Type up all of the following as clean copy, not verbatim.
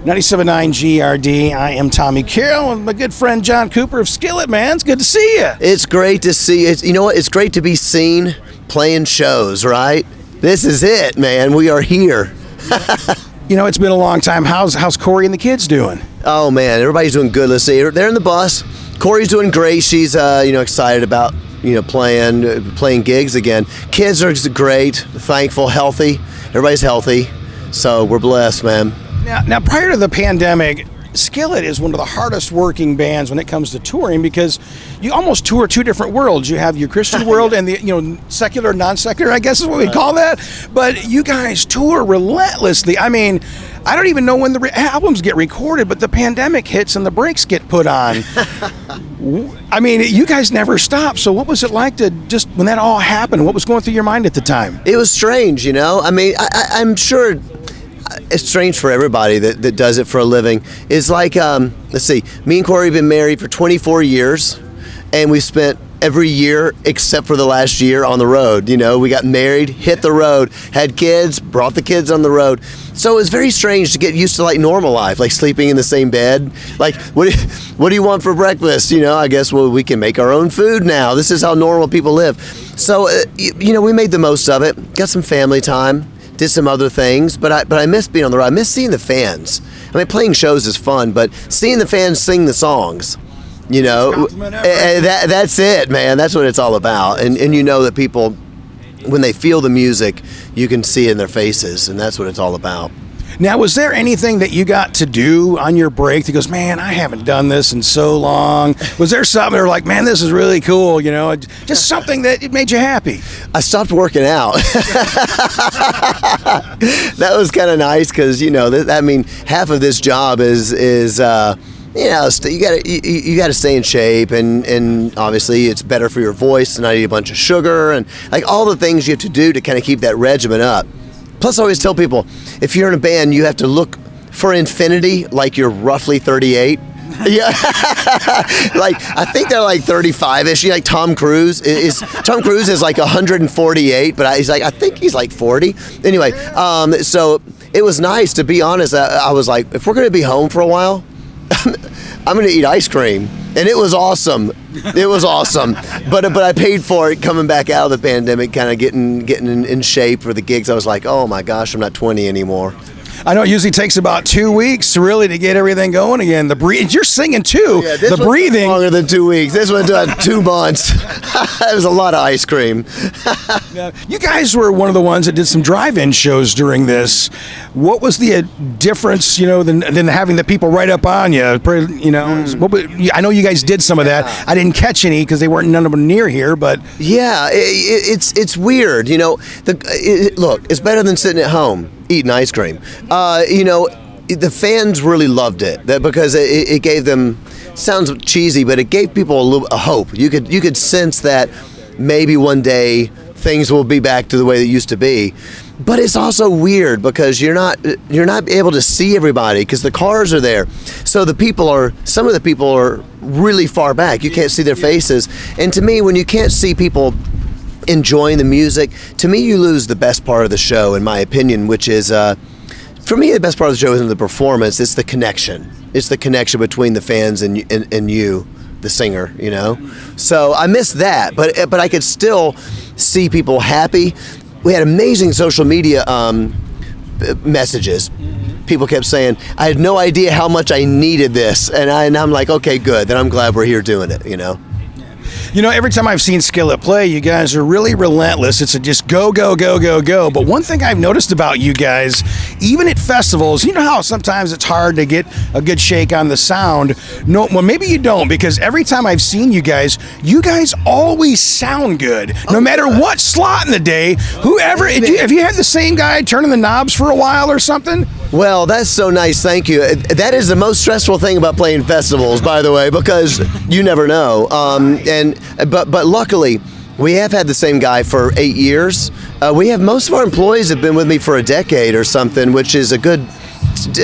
97.9 GRD. I am Tommy Carroll and my good friend John Cooper of Skillet, man. It's good to see you. It's great to see. You know what? It's great to be seen playing shows, right? This is it, man. We are here. You know, it's been a long time. How's Corey and the kids doing? Oh, man. Everybody's doing good. Let's see. They're in the bus. Corey's doing great. She's, excited about, playing gigs again. Kids are great, thankful, healthy. Everybody's healthy. So we're blessed, man. Now, prior to the pandemic, Skillet is one of the hardest working bands when it comes to touring because you almost tour two different worlds. You have your Christian world and the secular, non-secular, I guess is what we call that. But you guys tour relentlessly. I mean, I don't even know when the albums get recorded, but the pandemic hits and the brakes get put on. I mean, you guys never stop. So what was it like to just, when that all happened, what was going through your mind at the time? It was strange, I mean, I'm sure it's strange for everybody that does it for a living. It's like, let's see, me and Corey have been married for 24 years, and we spent every year except for the last year on the road. We got married, hit the road, had kids, brought the kids on the road. So it was very strange to get used to like normal life, like sleeping in the same bed. Like, what do you want for breakfast? I guess, we can make our own food now. This is how normal people live. So, we made the most of it, got some family time, did some other things, but I miss being on the road. I miss seeing the fans. I mean, playing shows is fun, but seeing the fans sing the songs, that's it, man. That's what it's all about. And that people, when they feel the music, you can see it in their faces, and that's what it's all about. Now, was there anything that you got to do on your break that goes, man, I haven't done this in so long? Was there something that were like, man, this is really cool, just something that it made you happy? I stopped working out. That was kind of nice because, half of this job is you gotta stay in shape, and obviously it's better for your voice to not eat a bunch of sugar and like all the things you have to do to kind of keep that regimen up. Plus, I always tell people, if you're in a band, you have to look for infinity like you're roughly 38. Yeah, like I think they're like 35-ish. Like Tom Cruise is like 148, but I think he's like 40. Anyway, so it was nice, to be honest. I was like, if we're gonna be home for a while, I'm gonna eat ice cream, and it was awesome. It was awesome, but I paid for it coming back out of the pandemic, kind of getting in shape for the gigs. I was like, oh my gosh, I'm not 20 anymore. I know it usually takes about 2 weeks to get everything going again. You're singing too. Yeah, this the breathing longer than 2 weeks. This one took 2 months. It was a lot of ice cream. You guys were one of the ones that did some drive-in shows during this. What was the difference, than having the people right up on you? I know you guys did some of that. I didn't catch any because none of them near here. But yeah, it's weird. Look, it's better than sitting at home eating ice cream. The fans really loved it because it gave them, sounds cheesy, but it gave people a hope. You could sense that maybe one day things will be back to the way they used to be. But it's also weird because you're not able to see everybody because the cars are there. So some of the people are really far back. You can't see their faces. And to me, when you can't see people enjoying the music, to me you lose the best part of the show, in my opinion, which is for me the best part of the show isn't the performance, it's the connection. It's the connection between the fans and you, the singer, So I miss that, but I could still see people happy. We had amazing social media messages. People kept saying, I had no idea how much I needed this, and I'm like, okay, good, then I'm glad we're here doing it, Every time I've seen Skillet play, you guys are really relentless. It's just go, go, go, go, go. But one thing I've noticed about you guys, even at festivals, you know how sometimes it's hard to get a good shake on the sound? No, well, maybe you don't, because every time I've seen you guys always sound good. No matter what slot in the day, whoever, have you had the same guy turning the knobs for a while or something? Well, that's so nice. Thank you. That is the most stressful thing about playing festivals, by the way, because you never know. But luckily, we have had the same guy for 8 years. Most of our employees have been with me for a decade or something, which is a good,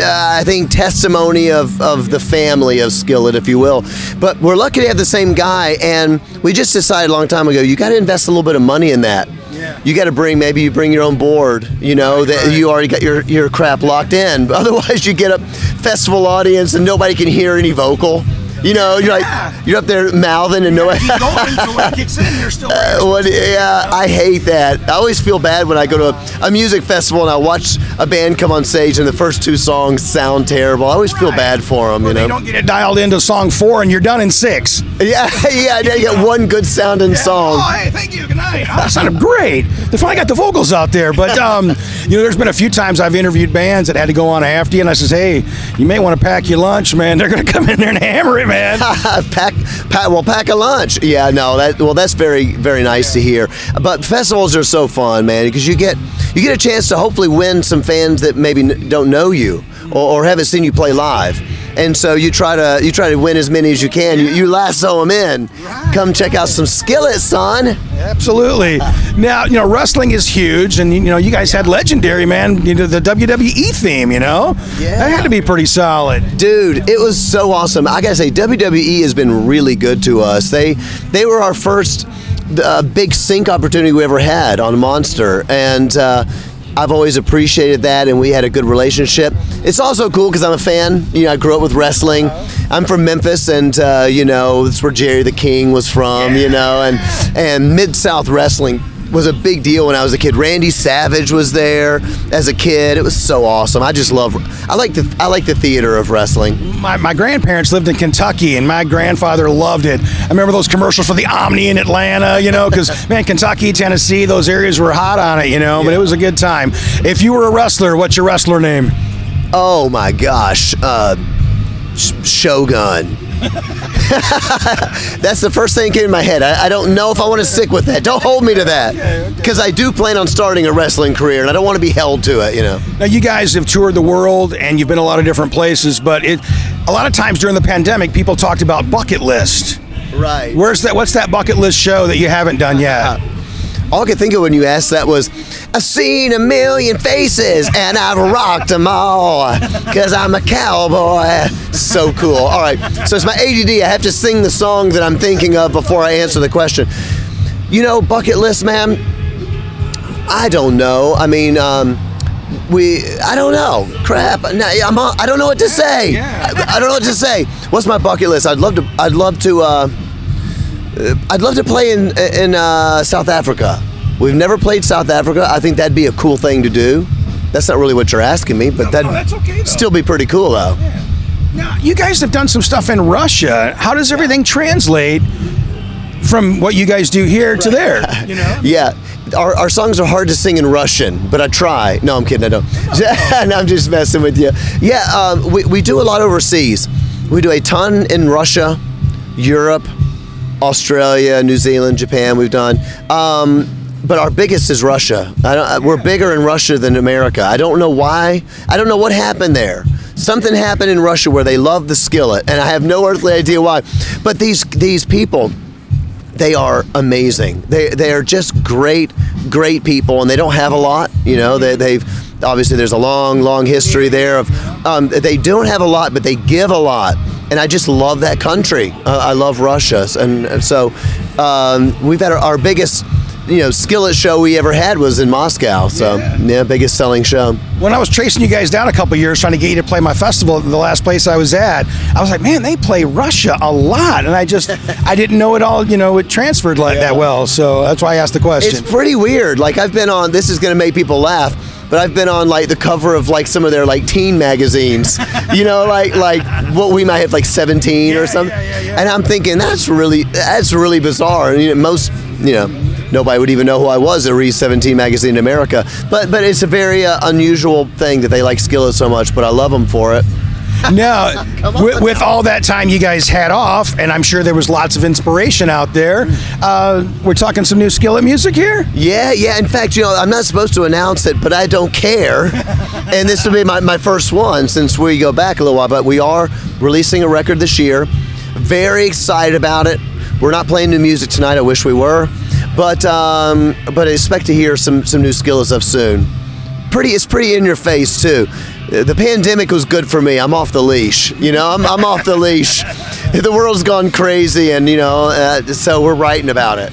I think, testimony of the family of Skillet, if you will. But we're lucky to have the same guy, and we just decided a long time ago, you got to invest a little bit of money in that. you got to maybe you bring your own board, that you already got your crap locked in. But otherwise, you get a festival audience and nobody can hear any vocal. You're up there mouthing and nobody. Keep going until when it kicks in, you're still. I hate that. I always feel bad when I go to a music festival and I watch a band come on stage and the first 2 songs sound terrible. I always feel bad for them. They don't get it dialed into song 4 and you're done in 6. Yeah. I get one good sounding song. Oh, hey, thank you. Good night. Oh, that sounded great. They finally got the vocals out there. But there's been a few times I've interviewed bands that had to go on after, and I says, hey, you may want to pack your lunch, man. They're going to come in there and hammer it, man. pack a lunch. Yeah, no, that's very, very nice to hear. But festivals are so fun, man, because you get a chance to hopefully win some fans that maybe don't know you or haven't seen you play live. And so you try to win as many as you can. You lasso them in. Right. Come check out some Skillet, son. Absolutely. Now, wrestling is huge, and you guys had legendary, man. The WWE theme. That had to be pretty solid. Dude, it was so awesome. I gotta say, WWE has been really good to us. They were our first big sync opportunity we ever had on Monster, and I've always appreciated that, and we had a good relationship. It's also cool because I'm a fan. I grew up with wrestling. I'm from Memphis, and that's where Jerry the King was from. And Mid-South wrestling was a big deal when I was a kid. Randy Savage was there as a kid. It was so awesome. I like the theater of wrestling. My grandparents lived in Kentucky, and my grandfather loved it. I remember those commercials for the Omni in Atlanta, because, man, Kentucky, Tennessee, those areas were hot on it, but it was a good time. If you were a wrestler, what's your wrestler name? Oh, my gosh. Shogun. That's the first thing that came in my head. I don't know if I want to stick with that. Don't hold me to that, because I do plan on starting a wrestling career, and I don't want to be held to it. Now, you guys have toured the world, and you've been a lot of different places, but a lot of times during the pandemic, people talked about bucket list. Right. What's that bucket list show that you haven't done yet? All I could think of when you asked that was, I've seen a million faces and I've rocked them all because I'm a cowboy. So cool. All right. So it's my ADD. I have to sing the song that I'm thinking of before I answer the question. Bucket list, man. I don't know. I mean, I don't know. Crap. No, I don't know what to say. I don't know what to say. What's my bucket list? I'd love to play in South Africa. We've never played South Africa. I think that'd be a cool thing to do. That's not really what you're asking me, but that's okay, still be pretty cool, though. Yeah. Now, you guys have done some stuff in Russia. How does everything translate from what you guys do here to there? Yeah. Our songs are hard to sing in Russian, but I try. No, I'm kidding. I don't. No, I'm just messing with you. Yeah, we do a lot overseas. We do a ton in Russia, Europe, Australia, New Zealand, Japan. We've done, but our biggest is Russia. We're bigger in Russia than America. I don't know why. I don't know what happened there. Something happened in Russia where they love the Skillet, and I have no earthly idea why. But these people, they are amazing. They are just great people, and they don't have a lot. They've obviously there's a long history there of they don't have a lot, but they give a lot. And I just love that country. I love Russia, and so we've had our biggest, Skillet show we ever had was in Moscow. So biggest selling show. When I was tracing you guys down a couple years trying to get you to play my festival, the last place I was at, I was like, man, they play Russia a lot, and I didn't know it all. It transferred that well. So that's why I asked the question. It's pretty weird. Like I've been on. This is going to make people laugh. But I've been on the cover of some of their teen magazines, like what we might have 17 or something. And I'm thinking that's really bizarre. Most nobody would even know who I was at Read 17 magazine in America. But it's a very unusual thing that they like Skillet so much. But I love them for it. Now, with all that time you guys had off, and I'm sure there was lots of inspiration out there, we're talking some new Skillet music here? Yeah. In fact, I'm not supposed to announce it, but I don't care. And this will be my first one since we go back a little while, but we are releasing a record this year. Very excited about it. We're not playing new music tonight. I wish we were. But I expect to hear some new Skillet stuff soon. It's pretty in your face, too. The pandemic was good for me. I'm off the leash. I'm off the leash. The world's gone crazy, and so we're writing about it.